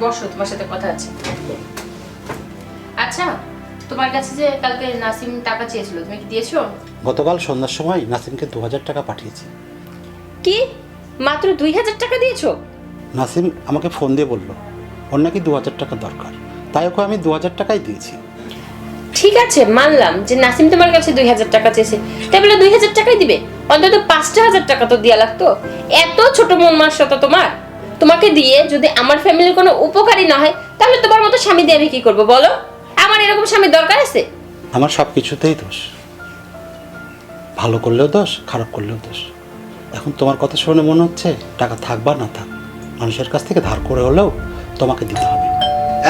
বসো, তোমার সাথে কথা আছে। আচ্ছা, তোমার কাছে যে কালকে নাসিম টাকা চেয়েছিল, তুমি কি দিয়েছো? গতকাল সন্ধ্যার সময় নাসিমকে 2000 টাকা পাঠিয়েছি। কি, মাত্র 2000 টাকা দিয়েছো? নাসিম আমাকে ফোন দিয়ে বলল ওর নাকি 2000 টাকা দরকার, তাই ওকে আমি 2000 টাকাই দিয়েছি। ঠিক আছে, মানলাম যে নাসিম তোমার কাছে 2000 টাকা চেয়েছে, তাই বলে 2000 টাকাই দিবে? অন্তত 5000 টাকা তো দেয়া লাগতো। এত ছোট মন মানসিকতা তোমার? তোমাকে দিয়ে যদি আমার ফ্যামিলির কোনো উপকারই না হয়, তাহলে তোমার মতো স্বামী দিয়ে আমি কি করবো বলো? আমার এরকম স্বামী দরকার আছে? আমার সব কিছুতেই দোষ, ভালো করলেও দোষ, খারাপ করলেও দোষ। এখন তোমার কথা শুনে মনে হচ্ছে টাকা থাক বা না থাক, মানুষের কাছ থেকে ধার করে হলেও তোমাকে দিতে হবে।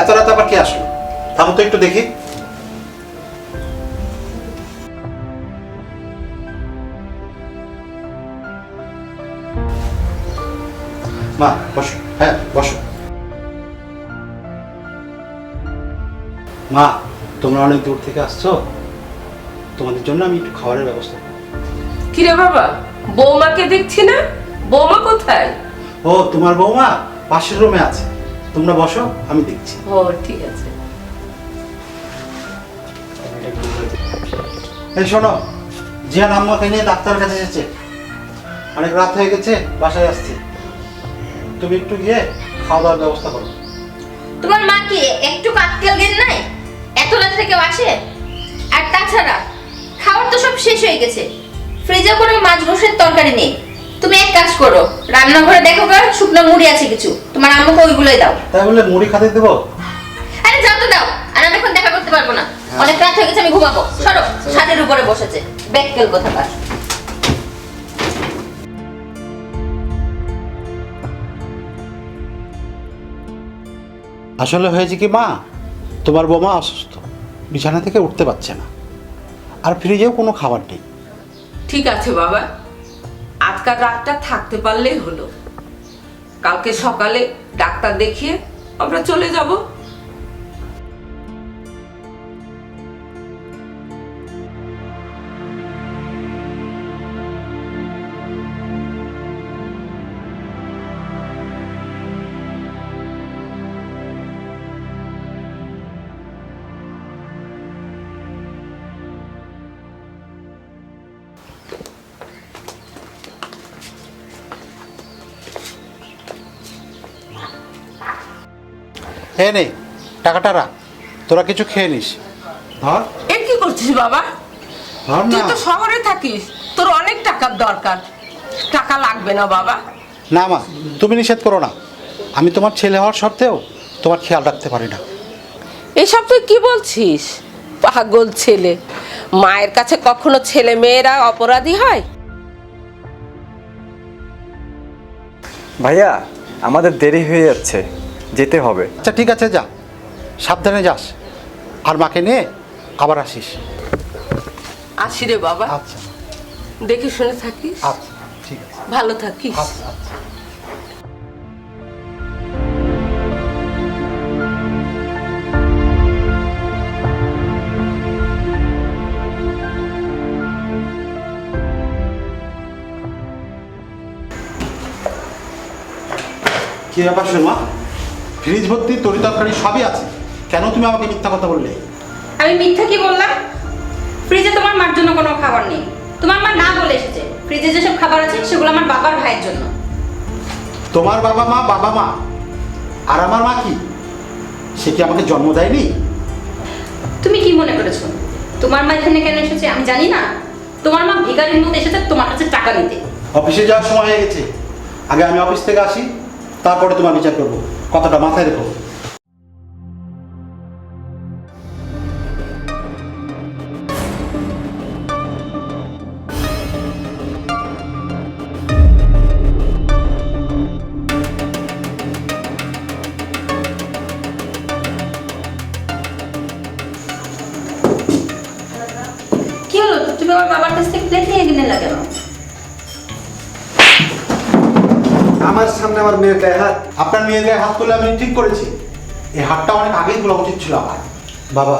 এত রাত আবার কে আসলো? থামো তো একটু দেখি। মা বসো। হ্যাঁ বসো। মা, তোমরা অনেক দূর থেকে আসছো, তোমাদের জন্য আমি একটু খাবারের ব্যবস্থা করব। কিরে বাবা, বৌমাকে দেখছি না, বৌমা কোথায়? ও, তোমার বৌমা পাশের রুমে আছে, তোমরা বসো, আমি দেখছি। ও ঠিক আছে। এই শোনো, জিয়ান আম্মাকে নিয়ে ডাক্তারের কাছে এসেছে, অনেক রাত হয়ে গেছে, বাসায় আসছে। তুমি একটু গিয়ে খাওয়া দাওয়ার ব্যবস্থা করো। তোমার মা কি একটু আক্কেল জ্ঞান নাই? এত রাতে কেউ আসে? আর তাছাড়া খাবার তো সব শেষ হয়ে গেছে, ফ্রিজে কোনো মাছ গোশের তরকারি নেই। তুমি এক কাজ করো, রান্নাঘরে দেখো গা, শুকনো মুড়ি আছে কিছু, তোমার আম্মুকে ওইগুলোই দাও। তাই বলে মুড়ি খাতে দেবো? আরে যাও তো দাও, আর আমি এখন দেখা করতে পারবো না, অনেক রাত হয়ে গেছে, আমি ঘুমাবো। সরো, ছাদের উপরে বসেছে ব্যাককেল কোথাকার। আসলে হয়েছে কি মা, তোমার বৌমা অসুস্থ, বিছানা থেকে উঠতে পারছে না, আর ফ্রিজেও কোনো খাবার নেই। ঠিক আছে বাবা, আজকাল রাতটা থাকতে পারলেই হলো, কালকে সকালে ডাক্তার দেখিয়ে আমরা চলে যাব। হ্যাঁ নে, টাকাটা রাখ, তোরা কিছু খেয়ে নিস। ধর এর কি করছিস বাবা? ধর তুই না। তো শহরে থাকিস, তোর অনেক টাকার দরকার, টাকা লাগবে না বাবা। না মা, তুমি নিষেধ করো না, আমি তোমার ছেলে হওয়ার সত্ত্বেও তোমার খেয়াল রাখতে পারি না। এসব তুই কি বলছিস? পাগল ছেলে, মায়ের কাছে কখনো ছেলে মেয়েরা অপরাধী হয়? ভাইয়া, আমাদের দেরি হয়ে যাচ্ছে, যেতে হবে। আচ্ছা ঠিক আছে, যা, সাবধানে যাস, আর মাকে নিয়ে আবার আসিস। আসি রে বাবা, আচ্ছা দেখে শুনে থাকিস, আচ্ছা ঠিক আছে। ভালো থাকিস। আচ্ছা আচ্ছা। কি ব্যাপার শর্মা, ফ্রিজ ভর্তি তরি তরকারি সবই আছে, কেন তুমি আমাকে মিথ্যা কথা বললে? আমি মিথ্যা কি বললাম? ফ্রিজে তোমার মার জন্য কোনো খাবার নেই, তোমার মা না বলে এসেছে ফ্রিজে যেসব খাবার আছে সেগুলো আমার বাবার ভাইয়ের জন্য। তোমার বাবা মা, আর আমার মা কি, সে কি আমাকে জন্ম দেয়নি? তুমি কি মনে করেছো তোমার মা এখানে কেন এসেছে আমি জানি না? তোমার মা ভিখারির মতো এসেছে তোমার কাছে টাকা নিতে। অফিসে যাওয়ার সময় হয়ে গেছে, আগে আমি অফিস থেকে আসি, তারপরে তোমার বিচার করবো, কথাটা মাথায় রেখো। কি হলো, তুমি আমার বাবার কাছ থেকে প্লেট নিয়ে কিনে লাগে না? আমার সামনে আমার মেয়ের গায়ে হাত। আপনার মেয়ের গায়ে হাত তুলে আমি ঠিক করেছি, এই হাতটা অনেক আগেই তোলা উচিত ছিল আমার। বাবা,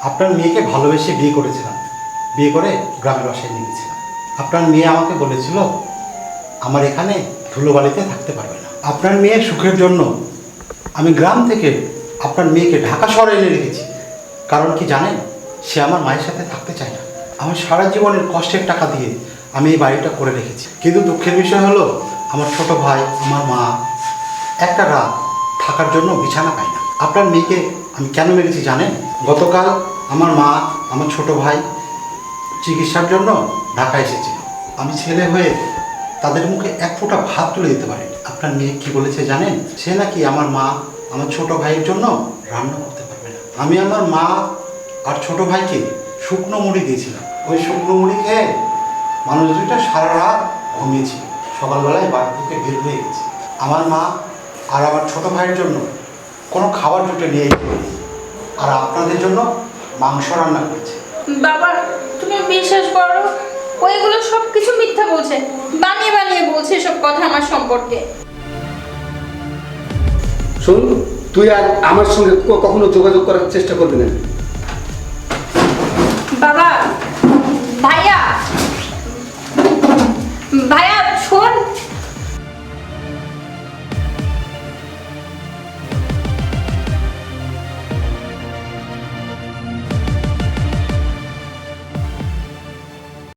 আপনার মেয়েকে ভালোবেসে বিয়ে করেছিলাম, বিয়ে করে গ্রামের বাসায় নিয়ে গেছিলাম। আপনার মেয়ে আমাকে বলেছিল আমার এখানে ধুলোবালিতে থাকতে পারবে না। আপনার মেয়ের সুখের জন্য আমি গ্রাম থেকে আপনার মেয়েকে ঢাকা শহরে এনে রেখেছি। কারণ কি জানেন, সে আমার মায়ের সাথে থাকতে চায় না। আমার সারা জীবনের কষ্টের টাকা দিয়ে আমি এই বাড়িটা করে রেখেছি। কিন্তু দুঃখের বিষয় হলো আমার ছোট ভাই, আমার মা একটা রাত থাকার জন্য বিছানা পায় না। আপনার মেয়েকে আমি কেন মেরেছি জানেন? গতকাল আমার মা, আমার ছোট ভাই চিকিৎসার জন্য ঢাকা এসেছিল। আমি ছেলে হয়ে তাদের মুখে এক ফোঁটা ভাত তুলে দিতে পারি। আপনার মেয়ে কি বলেছে জানেন? সে নাকি আমার মা, আমার ছোট ভাইয়ের জন্য রান্না করতে পারবে না। আমি আমার মা আর ছোট ভাইকে শুকনো মুড়ি দিয়েছিলাম। ওই শুকনো মুড়ি খেয়ে মানুষ দুইটা সারা রাত ঘুমিয়েছিল। সকালবেলায় বাড়ি থেকে বের হয়ে গেছে। আমার মা আর আমার ছোট ভাইয়ের জন্য কোনো খাবার জুটে নিয়ে আর আপনাদের জন্য মাংস রান্না করেছে। বাবা তুমি বিশ্বাস করো, ওইগুলো সব কিছু মিথ্যা বলছে, বানিয়ে বানিয়ে বলছে সব কথা আমার সম্পর্কে। শোন, তুই আর আমার সঙ্গে কখনো যোগাযোগ করার চেষ্টা করবি না। বাবা, ভাইয়া, ভাইয়া